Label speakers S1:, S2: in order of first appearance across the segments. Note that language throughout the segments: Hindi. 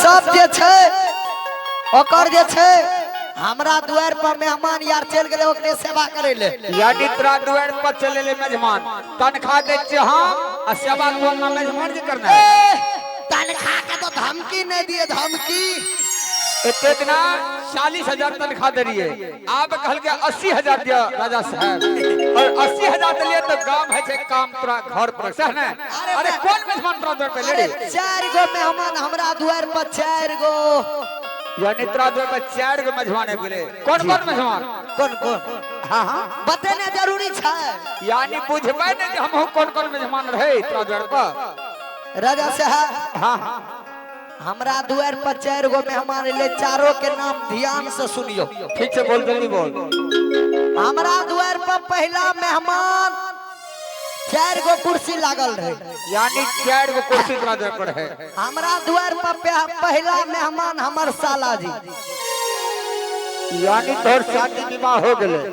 S1: सब जे छे ओकर जे छे हमरा द्वार पर मेहमान यार चल गए ओकरे सेवा करे ले
S2: यानी तोरा द्वार पर चले ले मेहमान तनखा दे छे हां आ सेवा तो ना मेहमान जे करना है
S1: तनखा के तो धमकी नहीं दिए धमकी
S2: इतने दिना 40,000 तनखा दे रही है आप कहल के 80,000 दिया राजा साहब और 80,000 दिए तो गांव है छे काम तोरा घर पर से ना अरे कौन मेहमान तोरा द्वार पे ले रे
S1: 4 गो मेहमान हमरा द्वार पर 4 गो
S2: यानी तोरा द्वार पे 4 गो मेहमान है बोले कौन मेहमान
S1: कौन
S2: हां हां
S1: बताने जरूरी छे
S2: यानी बुझबै ने कि हम कौन मेहमान रहे तोरा द्वार पर
S1: राजा साहब
S2: हां
S1: हमरा द्वार पर 4 गो मेहमान ले चारों के नाम ध्यान से सुनियो
S2: ठीक से बोल जल्दी बोल
S1: हमरा द्वार पर पहला मेहमान 4 गो कुर्सी लागल रहे
S2: यानी 4 गो कुर्सी तोरा द्वार पर है
S1: हमरा द्वार पर पहला मेहमान हमर साला जी
S2: यानी तोर शादी विवाह हो गेले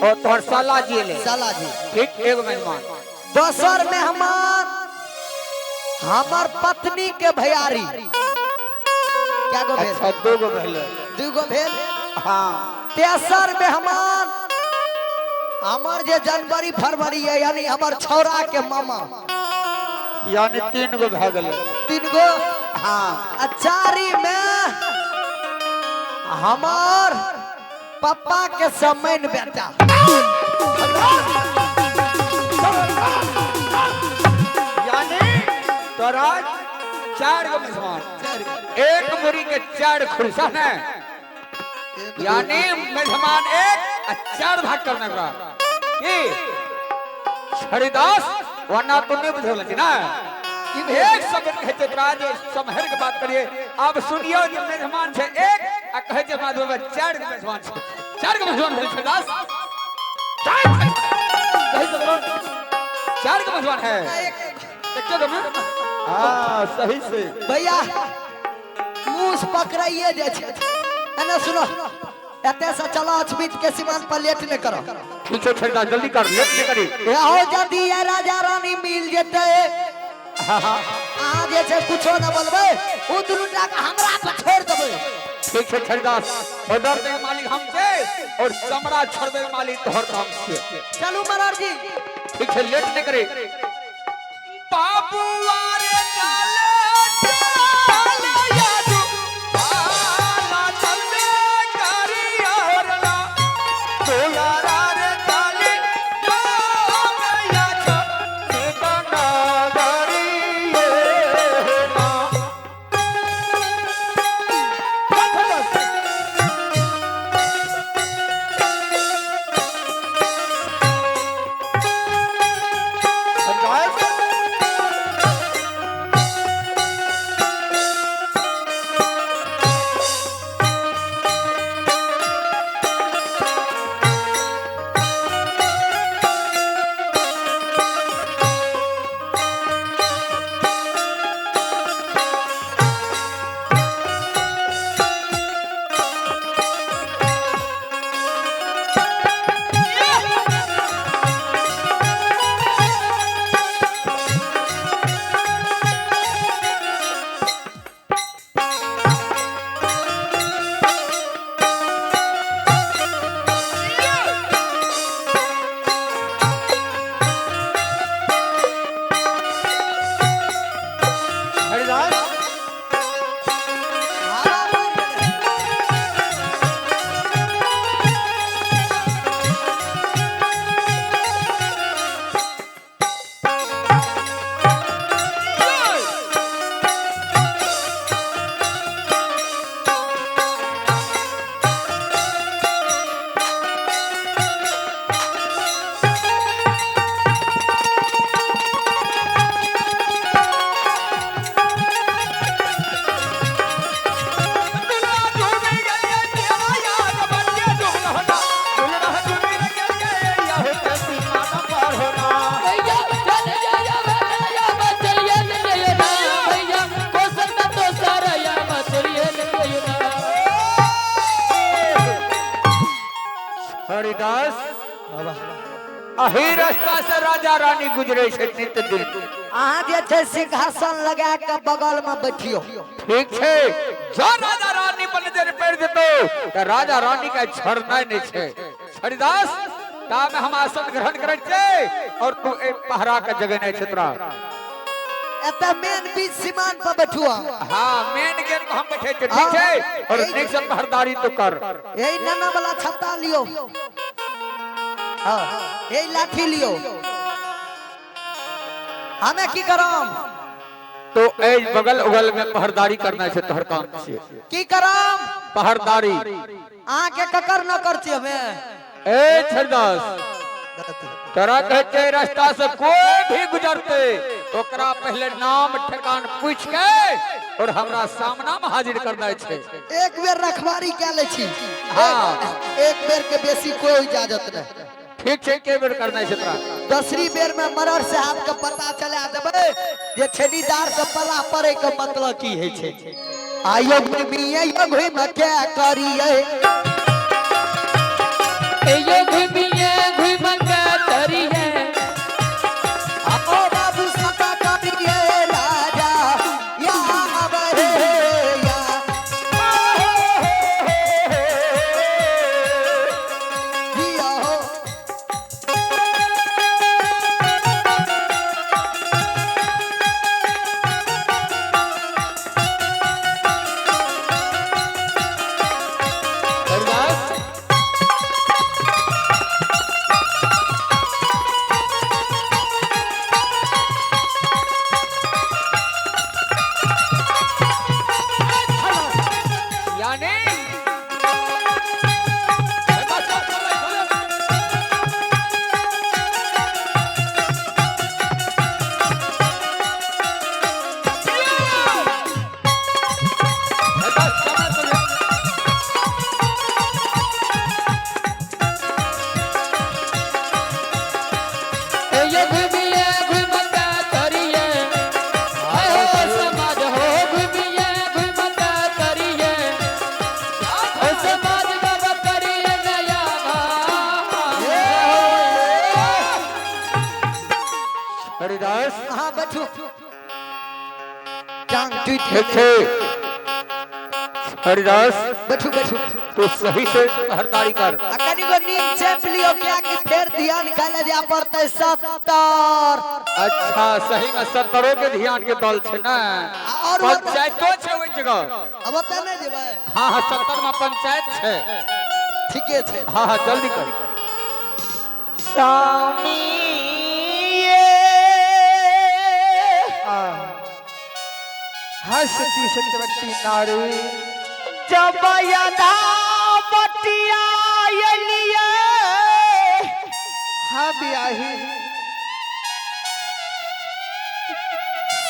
S2: और तोर साला जी ले
S1: साला जी
S2: ठीक एगो मेहमान
S1: दोसर मेहमान हमर पत्नी के भैयारी क्या गो भेल
S2: अच्छा 2 गो भेल
S1: 2 गो भेल
S2: हां
S1: तेसर मेहमान हमर जे जनवरी फरवरी है यानी हमर छौरा के मामा
S2: यानी 3 गो भ गेले
S1: 3 गो
S2: हां
S1: अचारी में हमर पापा के समैन बेटा
S2: तोरा 4 गो मेहमान एक मुरी के 4 खुरसा है यानी मेहमान एक 4 भाग करने का की हरिदास वरना तो नहीं बुझल छी ना कि एक शब्द कहे तो राज समहर के बात करिए अब सुनियो जे मेहमान छे एक आ कहे जे हमरा दो 4 गो मेहमान छे 4 गो मेहमान है हरिदास 4 गो मेहमान है एक तो में हां सही से
S1: भैया मुंह पकड़ाइए जे छे एना सुनो एते से चलो अचमित के सीमान पर लेट न करो
S2: पीछे छेड़ा जल्दी कर लेट न करी
S1: आओ जदी ये राजा रानी मिल जेते आ जे छे कुछो न बोलबे उ दुनुटा के हमरा पे छोड़ देबे
S2: ठीक है छेड़दास ऑर्डर दे मालिक हमसे और चमड़ा छोड़बे मालिक तोहर काम से
S1: चलू महाराज जी
S2: ठीक है लेट न करे बाबू आरे काले काले यादू आला चलबे करी औरला तोला रे काले यो मैया छ बना गरी ये मां हरिदास अही रास्ता से राजा रानी गुजरे छे नित दिन
S1: अहाँ जे छै सिंहासन लगा के बगल में बैठियो।
S2: ठीक है, जो राजा रानी बन जे पैर देतो त राजा रानी का छोड़ना नहीं छे। हरिदास ता में हम आसन ग्रहण करे छे और तू ए पहरा का जगह नहीं छतरा।
S1: एता मेन बीच सीमान पर बैठुआ।
S2: हां, मेन गेट पर हम बैठे थे, ठीक है। और नेक्स्ट पहरेदारी तो कर।
S1: यही नन्ना वाला छत्ता लियो। हां, यही लाठी लियो। हमें की करम?
S2: तो ए बगल उगल में पहरेदारी करना है तोहर काम छे।
S1: की करम?
S2: पहरेदारी।
S1: आके ककर न करछी हमें।
S2: ए हरिदास, तोरा कहते रास्ता से कोई भी गुजरते ओकरा पहले नाम ठिकान पूछ के और हमरा सामना में हाजिर करना छे।
S1: एक बेर रखवारी के ले छी।
S2: हां,
S1: एक बेर के बेसी कोई इजाजत नहीं।
S2: ठीक है, के बेर करना छे तोरा?
S1: दसरी बेर में मरर साहब के पता चला देबे जे छेड़ीदार से पला पड़े के मतलब की है छे। आयो घुमिए यो घुम के करिए,
S3: यो घुमिए घुम के करिए,
S1: ओ बाबू सता करिए राजा या अबे या दियो।
S2: यानी
S3: यो घुमिए घुम के करिए, आयो समाज हो घुमिए घुम के करिए, ओ समाज बाबा करिए नया
S2: हरिदास
S1: हां बैठो। टांग टूट
S2: ठीक है। हरिदास
S1: बैठो बैठो।
S2: तो सही से पहरेदारी कर।
S1: अकनी को नींद चेप लियो क्या कि फिर ध्यान निकाले जा पड़ते 70।
S2: अच्छा, सही में 70 के ध्यान के दल छे ना।
S1: और
S2: पंचायतो छे ओई जगह।
S1: अब ओते नहीं जेबे।
S2: हां हां, 70 में पंचायत छे।
S1: ठीके छे।
S2: हां हां, जल्दी कर।
S1: स्वामी
S2: हंसती सत्यवती नारी
S1: जब यदा बटिया लिए
S2: हाँ बियाही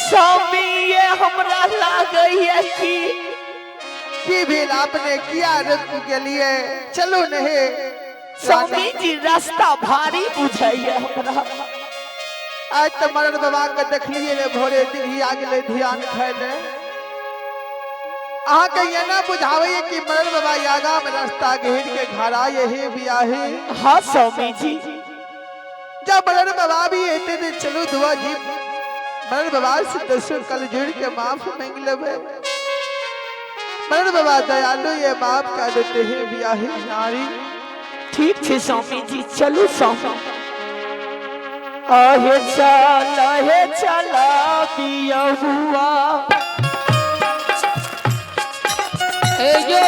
S1: स्वामी ये हमरा लागई है
S4: की भेल आपने किया रत्न के लिए? चलो नहीं
S1: स्वामी जी रास्ता भारी बुझाइए हमरा।
S4: आज तो मरण बाबा के देखलिए रे भोरे दिन ही आगे ध्यान खैले। अहाँ के ये ना बुझावे कि मरण बाबा यागा में रास्ता घेर के घर आए हे बियाहे।
S1: हाँ स्वामी जी।
S4: जब मरण बाबा भी एते थे चलो दुआ जी मरण बाबा से दसों कल जुड़ के माफ मांग लेबे। मरण बाबा दयालु ये माफ कर देते हैं बियाहे नारी।
S1: ठीक है स्वामी जी, चलो स्वामी। आहे चला बिया हुआ,
S3: यो